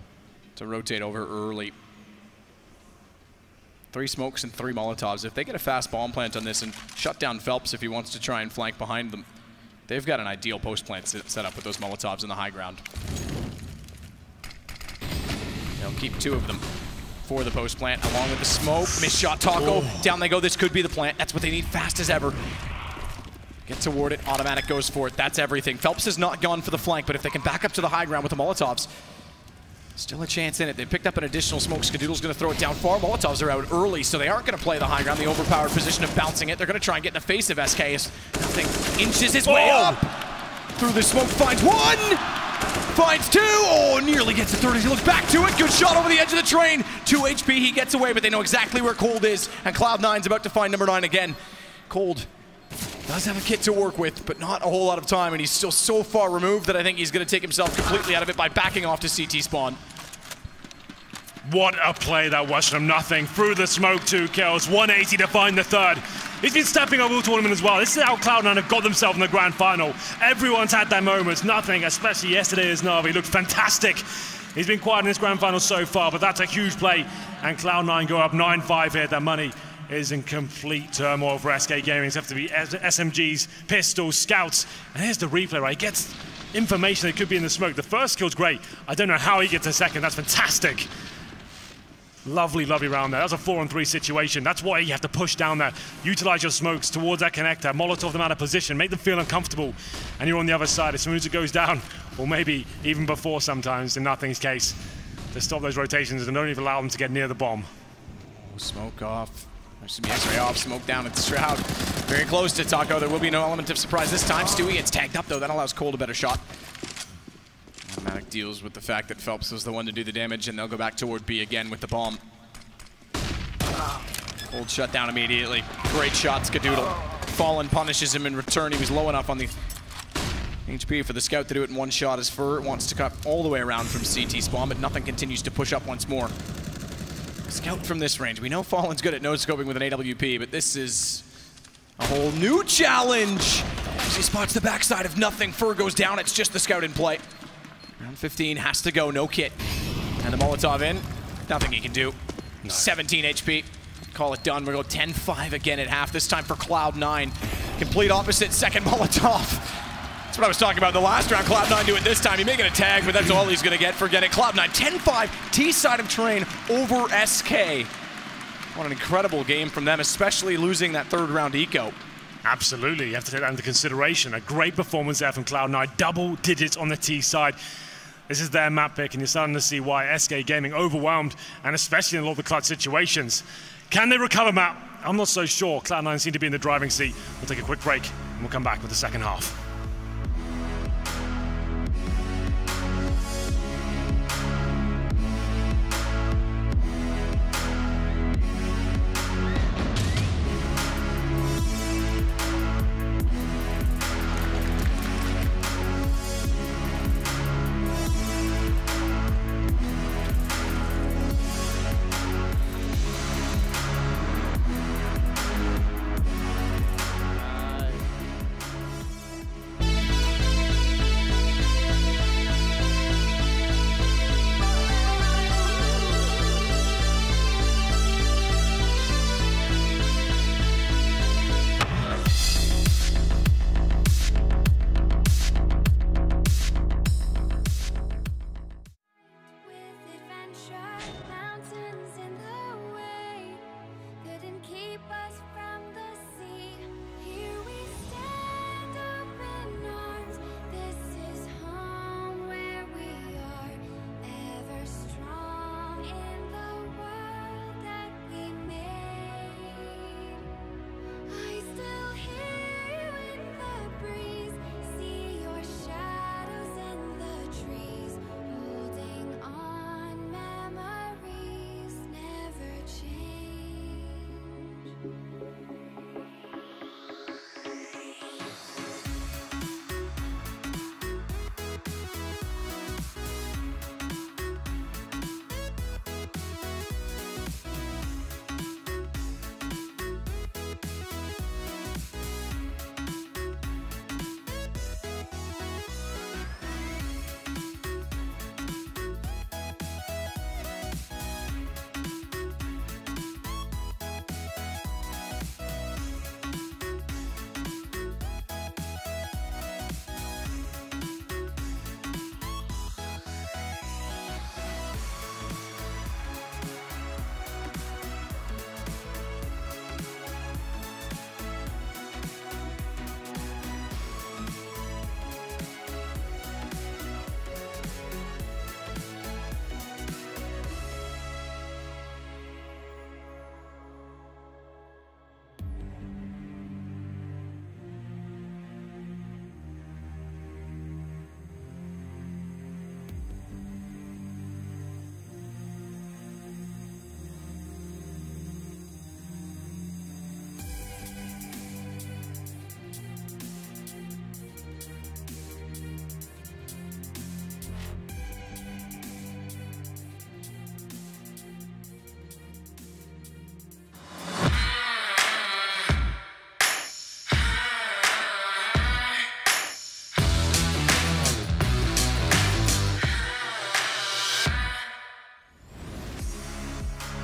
to rotate over early. 3 smokes and 3 Molotovs. If they get a fast bomb plant on this and shut down Phelps if he wants to try and flank behind them, they've got an ideal post plant set up with those Molotovs in the high ground. They'll keep 2 of them for the post plant, along with the smoke. Missed shot, Taco. Oh. Down they go. This could be the plant. That's what they need, fast as ever. Get toward it. Automatic goes for it. That's everything. Phelps has not gone for the flank, but if they can back up to the high ground with the Molotovs, still a chance in it. They picked up an additional smoke. Skadoodle's going to throw it down far. Molotovs are out early, so they aren't going to play the high ground, the overpowered position of bouncing it. They're going to try and get in the face of SK. Nothing inches his way up. Through the smoke, finds 1. Finds 2. Oh, nearly gets to 30. He looks back to it. Good shot over the edge of the train. 2 HP. He gets away, but they know exactly where Cold is. And Cloud9's about to find number 9 again. Cold does have a kit to work with, but not a whole lot of time. And he's still so far removed that I think he's going to take himself completely out of it by backing off to CT spawn. What a play that was from nothing. Through the smoke, 2 kills. 180 to find the 3rd. He's been stepping up all tournament as well. This is how Cloud9 have got themselves in the grand final. Everyone's had their moments. Nothing, especially yesterday as Na'Vi, looked fantastic. He's been quiet in this grand final so far, but that's a huge play. And Cloud9 go up 9-5 here. Their money is in complete turmoil for SK Gaming. It's have to be SMGs, pistols, scouts. And here's the replay, right? He gets information that could be in the smoke. The first kill's great. I don't know how he gets a second. That's fantastic. Lovely, lovely round there. That's a 4-on-3 situation. That's why you have to push down there. Utilize your smokes towards that connector. Molotov them out of position. Make them feel uncomfortable. And you're on the other side as soon as it goes down. Or maybe even before sometimes in Nothing's case. To stop those rotations and don't even allow them to get near the bomb. Smoke off. There's some X-ray off. Smoke down at the Shroud. Very close to Taco. There will be no element of surprise this time. Stewie gets tagged up though. That allows Cole a better shot. Automatic deals with the fact that Phelps was the one to do the damage, and they'll go back toward B again with the bomb. Cold shut down immediately. Great shot, Skadoodle. Fallen punishes him in return. He was low enough on the HP for the scout to do it in one shot. As Fur wants to cut all the way around from CT spawn, but Nothing continues to push up once more. Scout from this range. We know Fallen's good at no-scoping with an AWP, but this is a whole new challenge. As he spots the backside of Nothing, Fur goes down. It's just the scout in play. Round 15 has to go, no kit. And the Molotov in, nothing he can do. Nice. 17 HP, call it done. We'll go 10-5 again at half, this time for Cloud9. Complete opposite, second Molotov. That's what I was talking about the last round. Cloud9 do it this time. He may get a tag, but that's all he's gonna get for getting Cloud9. 10-5, T-side of Train over SK. What an incredible game from them, especially losing that third round eco. Absolutely, you have to take that into consideration. A great performance there from Cloud9, double digits on the T side. This is their map pick, and you're starting to see why SK Gaming overwhelmed, and especially in a lot of the clutch situations. Can they recover, Matt? I'm not so sure. Cloud9 seem to be in the driving seat. We'll take a quick break, and we'll come back with the second half.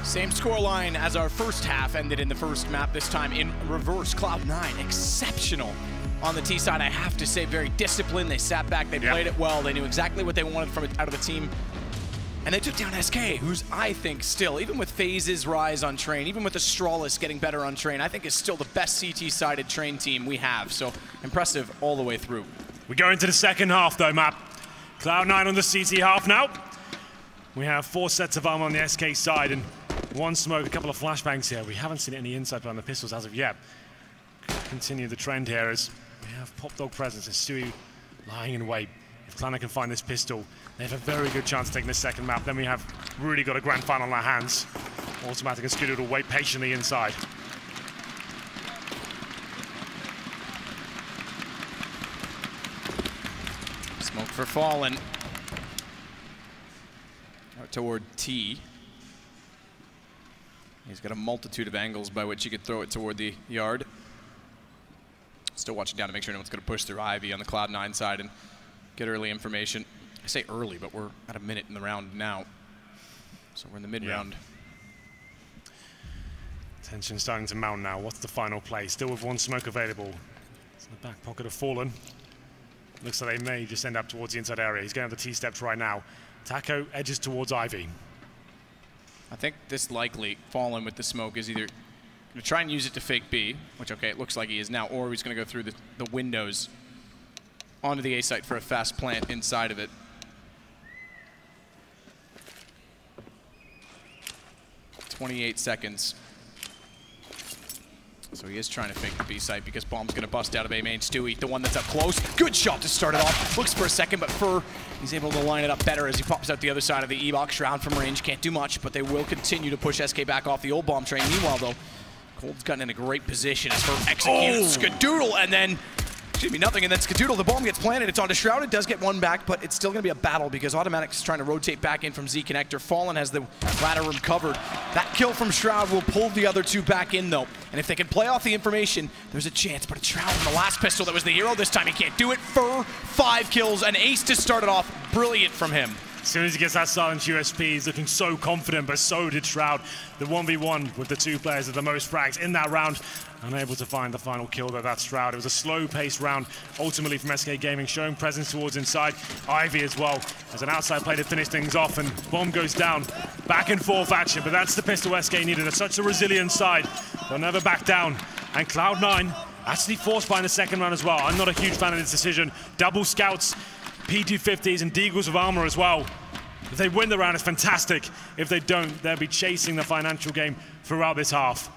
Same scoreline as our first half ended in the first map, this time in reverse. Cloud9, exceptional on the T side, I have to say. Very disciplined, they sat back, they played it well, they knew exactly what they wanted from it out of the team. And they took down SK, who's, I think, still, even with FaZe's rise on Train, even with Astralis getting better on Train, I think is still the best CT-sided Train team we have. So impressive all the way through. We go into the second half, though, Matt. Cloud9 on the CT half now. We have 4 sets of armor on the SK side and 1 smoke, a couple of flashbangs here. We haven't seen any inside on the pistols as of yet. Continue the trend here as we have Pop Dog presence and Stewie lying in wait. If Cloud9 can find this pistol, they have a very good chance of taking this second map. Then we have really got a grand final on our hands. Automatic and Scooter will wait patiently inside. Smoke for Fallen. Out toward T. He's got a multitude of angles by which he could throw it toward the yard. Still watching down to make sure no one's going to push through Ivy on the Cloud9 side and get early information. I say early, but we're at a minute in the round now. So we're in the mid-round. Tension starting to mount now. What's the final play? Still with 1 smoke available. It's in the back pocket of Fallen. Looks like they may just end up towards the inside area. He's going to have the T-steps right now. Taco edges towards Ivy. I think this likely Fallen with the smoke is either going to try and use it to fake B, which, okay, it looks like he is now, or he's going to go through the windows onto the A site for a fast plant inside of it. "28 seconds. So he is trying to fake the B site because bomb's going to bust out of A main. Stewie, the one that's up close. Good shot to start it off. Looks for a second, but Fur, he's able to line it up better as he pops out the other side of the E-box. Shroud from range, can't do much, but they will continue to push SK back off the old bomb train. Meanwhile, though, Cold's gotten in a great position as Fur executes Skadoodle, and then excuse me, nothing, and then Skadoodle, the bomb gets planted, it's onto Shroud, it does get 1 back, but it's still going to be a battle because Automatic's trying to rotate back in from Z connector. Fallen has the ladder room covered. That kill from Shroud will pull the other 2 back in, though, and if they can play off the information, there's a chance, but it's Shroud in the last pistol that was the hero. This time he can't do it. Fur, 5 kills, an ace to start it off. Brilliant from him. As soon as he gets that silent USP, he's looking so confident, but so did Shroud. The 1v1 with the 2 players with the most frags in that round. Unable to find the final kill, though, that's Shroud. It was a slow-paced round, ultimately from SK Gaming, showing presence towards inside. Ivy as well, as an outside play to finish things off, and bomb goes down. Back and forth action, but that's the pistol SK needed. It's such a resilient side. They'll never back down. And Cloud9 actually forced by in the second round as well. I'm not a huge fan of this decision. Double scouts, P250s, and Deagles with armor as well. If they win the round, it's fantastic. If they don't, they'll be chasing the financial game throughout this half.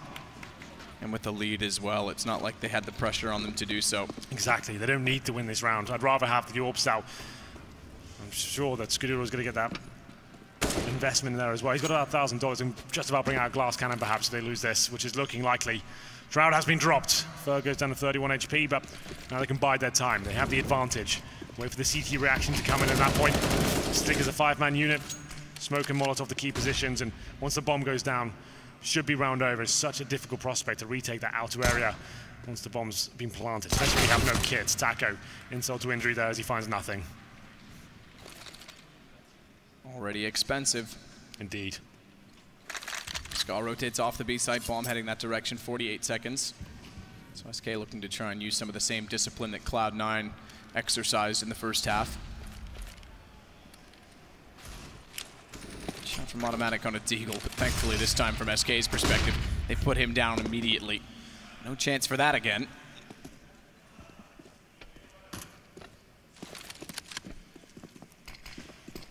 And with the lead as well, it's not like they had the pressure on them to do so. Exactly, they don't need to win this round. I'd rather have the Orbs out. I'm sure that Skadoodle is going to get that investment in there as well. He's got about $1,000 and just about bring out a glass cannon perhaps if they lose this, which is looking likely. Shroud has been dropped. Fur goes down to 31 HP, but now they can bide their time. They have the advantage. Wait for the CT reaction to come in at that point. Stick as a 5-man unit. Smoke and Molotov the key positions, and once the bomb goes down, should be round over. It's such a difficult prospect to retake that outer area once the bomb's been planted, especially when you have no kits. Taco, insult to injury there as he finds nothing. Already expensive. Indeed. Ska rotates off the B side, bomb heading that direction, 48 seconds. So SK looking to try and use some of the same discipline that Cloud9 exercised in the first half. Shot from Automatic on a Deagle, but thankfully this time from SK's perspective, they put him down immediately. No chance for that again.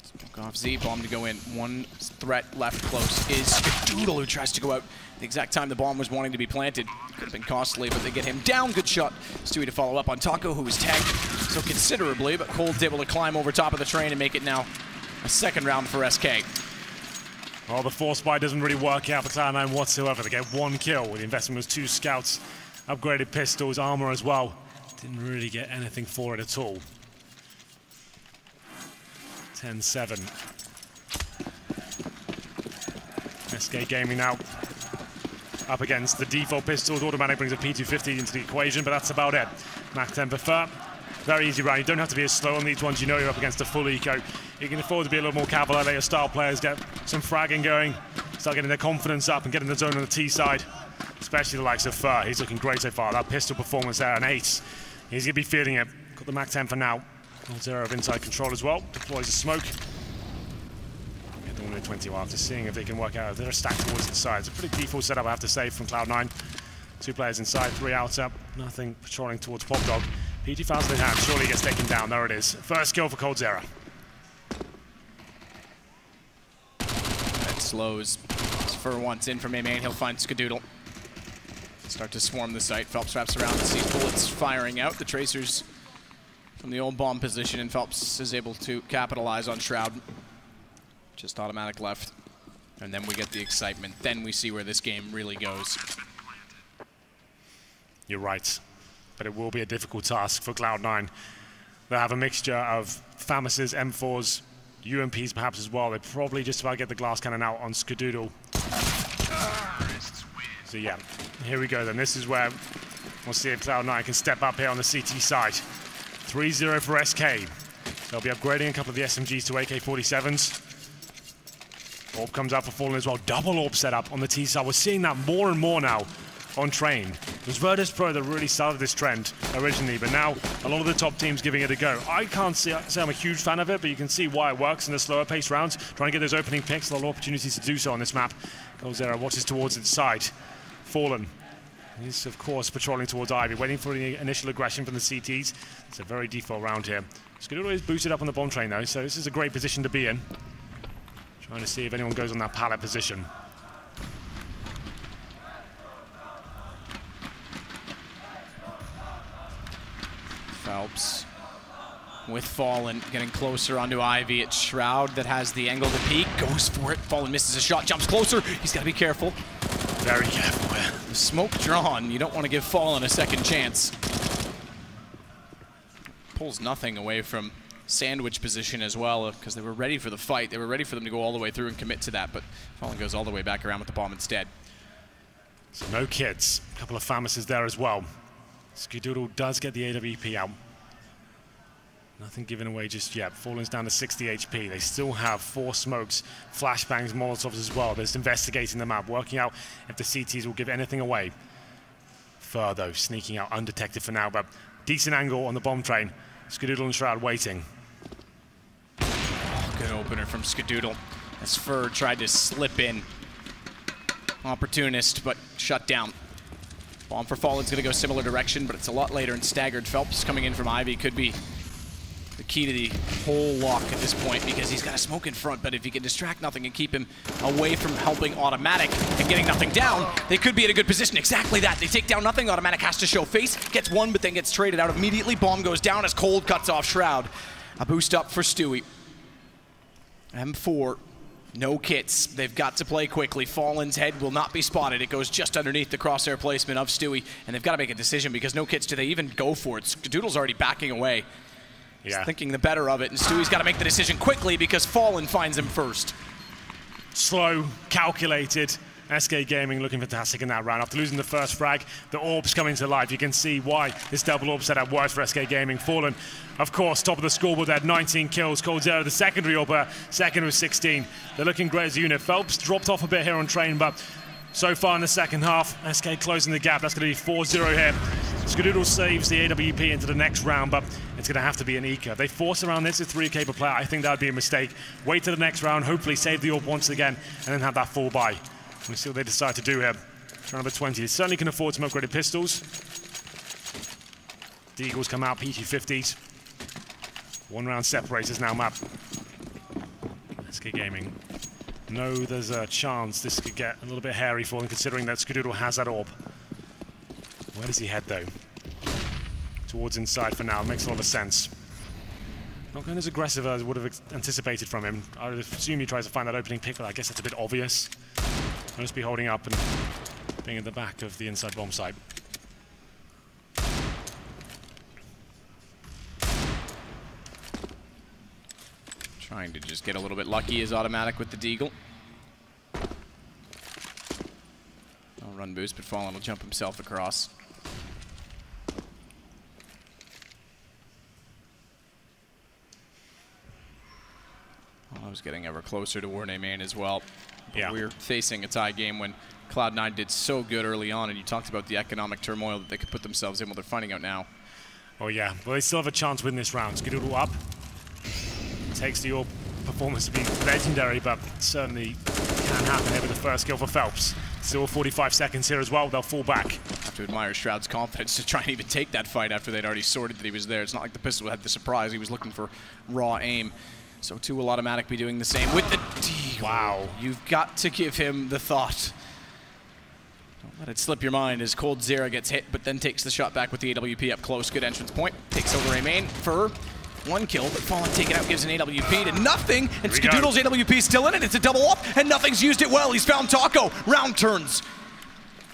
Smoke off Z, bomb to go in. 1 threat left close is Skadoodle, who tries to go out the exact time the bomb was wanting to be planted. Could have been costly, but they get him down. Good shot. Stewie to follow up on Taco, who was tagged so considerably, but Cold's able to climb over top of the train and make it now a second round for SK. Well, the force buy doesn't really work out for Cloud9 whatsoever. They get 1 kill. The investment was 2 scouts, upgraded pistols, armor as well. Didn't really get anything for it at all. 10-7. SK Gaming now up against the default pistols. Automatic brings a P250 into the equation, but that's about it. Mac 10 for Fur. Very easy round. You don't have to be as slow on these ones. You know you're up against a full eco. You can afford to be a little more cavalier. Let your star players get some fragging going. start getting their confidence up and getting the zone on the T side, especially the likes of Fur. He's looking great so far. That pistol performance there, an ace. He's going to be feeling it. Got the Mac 10 for now. Zero of inside control as well. Deploys a smoke. Get the 1-20 after seeing if they can work out if they're stacked towards the side. It's a pretty default setup, I have to say, from Cloud9. 2 players inside, 3 outer. Nothing patrolling towards Pop Dog. PG fouls in hand. Surely gets taken down. There it is. First kill for coldzera. That slows. Fur once in from amaze. He'll find Skadoodle. Start to swarm the site. Phelps wraps around and sees bullets firing out. The tracers from the old bomb position, and Phelps is able to capitalize on Shroud. Just automatic left. And then we get the excitement. Then we see where this game really goes. You're right. But it will be a difficult task for Cloud9. They'll have a mixture of FAMASes, M4s, UMPs perhaps as well. They probably just about get the glass cannon out on Skadoodle. So yeah, here we go then. This is where we'll see if Cloud9 can step up here on the CT side. 3-0 for SK. They'll be upgrading a couple of the SMGs to AK-47s. Orb comes out for Fallen as well. Double orb setup on the T side. We're seeing that more and more now on Train. It was Virtus Pro that really started this trend originally, but now a lot of the top teams giving it a go. I can't say I'm a huge fan of it, but you can see why it works in the slower paced rounds. Trying to get those opening picks, a lot of opportunities to do so on this map. coldzera watches towards its side. Fallen. He's, of course, patrolling towards Ivy, waiting for the initial aggression from the CTs. It's a very default round here. Skadoodle is boosted up on the bomb train, though, so this is a great position to be in. Trying to see if anyone goes on that pallet position. Phelps with Fallen getting closer onto Ivy. It's Shroud that has the angle to peek. Goes for it. Fallen misses a shot, jumps closer. He's got to be careful. Very careful. The smoke drawn. You don't want to give Fallen a second chance. Pulls nothing away from sandwich position as well, because they were ready for the fight. They were ready for them to go all the way through and commit to that, but Fallen goes all the way back around with the bomb instead. So no kids. A couple of FAMASes there as well. Skadoodle does get the AWP out. Nothing given away just yet. Fallen's down to 60 HP. They still have 4 smokes, flashbangs, molotovs as well. They're just investigating the map, working out if the CTs will give anything away. Fur, though, sneaking out undetected for now, but decent angle on the bomb train. Skadoodle and Shroud waiting. Oh, good opener from Skadoodle as Fur tried to slip in. Opportunist, but shut down. Bomb for Fallen's going to go similar direction, but it's a lot later and staggered. Phelps coming in from Ivy could be the key to the whole lock at this point, because he's got a smoke in front, but if he can distract nothing and keep him away from helping automatic and getting nothing down, they could be in a good position. Exactly that. They take down nothing. Automatic has to show face, gets one, but then gets traded out immediately. Bomb goes down as Cold cuts off Shroud. A boost up for Stewie. M4. No kits. They've got to play quickly. Fallen's head will not be spotted. It goes just underneath the crosshair placement of Stewie, and they've got to make a decision because no kits. Do they even go for it? Skadoodle's already backing away. He's thinking the better of it, and Stewie's got to make the decision quickly because Fallen finds him first. Slow, calculated. SK Gaming looking fantastic in that round. After losing the first frag, the orbs coming to life. You can see why this double orb setup works for SK Gaming. Fallen, of course, top of the scoreboard there, 19 kills. coldzera, the secondary orber, second with 16. They're looking great as a unit. Phelps dropped off a bit here on Train, but so far in the second half, SK closing the gap. That's going to be 4-0 here. Skadoodle saves the AWP into the next round, but it's going to have to be an eco. They force around this at 3K per player. I think that would be a mistake. Wait to the next round, hopefully save the orb once again, and then have that full buy. We'll see what they decide to do here. Round number 20. They certainly can afford some upgraded pistols. The Eagles come out, PG-50s. 1 round separators now map. SK Gaming. No, there's a chance this could get a little bit hairy for them, considering that Skadoodle has that orb. Where does he head, though? Towards inside for now. Makes a lot of sense. Not going as aggressive as I would have anticipated from him. I would assume he tries to find that opening pick, but I guess that's a bit obvious. He'll just be holding up and being at the back of the inside bomb site. Trying to just get a little bit lucky is automatic with the Deagle. No run boost, but Fallen will jump himself across. I was getting ever closer toward amaze as well. But we're facing a tie game when Cloud9 did so good early on, and you talked about the economic turmoil that they could put themselves in. Well, they're finding out now. Oh yeah, well they still have a chance to win this round. Skadoodle up. Takes the AWP performance to be legendary, but certainly can happen over the first kill for Phelps. Still 45 seconds here as well, they'll fall back. Have to admire Shroud's confidence to try and even take that fight after they'd already sorted that he was there. It's not like the pistol had the surprise, he was looking for raw aim. So too will Automatic be doing the same with the D. Wow, you've got to give him the thought. Don't let it slip your mind as Cold Zera gets hit, but then takes the shot back with the AWP up close. Good entrance point. Takes over a main for 1 kill, but Fallen taken out gives an AWP to nothing, and Skadoodle's AWP still in it. It's a double up, and nothing's used it well. He's found Taco. Round turns.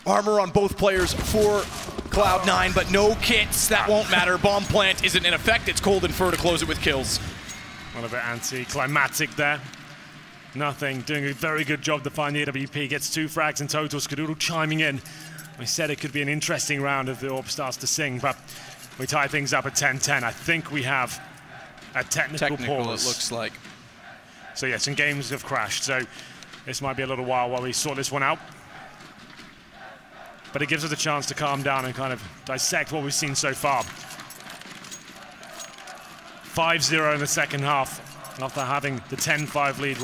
Armor on both players for Cloud9, but no kits. That won't matter. Bomb plant isn't in effect. It's Cold and Fur to close it with kills. A little bit anticlimactic there. Nothing. Doing a very good job to find the AWP. Gets 2 frags in total. Skadoodle chiming in. We said it could be an interesting round if the AWP starts to sing, but we tie things up at 10-10. I think we have a technical pause. It looks like. So yeah, some games have crashed. So this might be a little while we sort this one out. But it gives us a chance to calm down and kind of dissect what we've seen so far. 5-0 in the second half after having the 10-5 lead.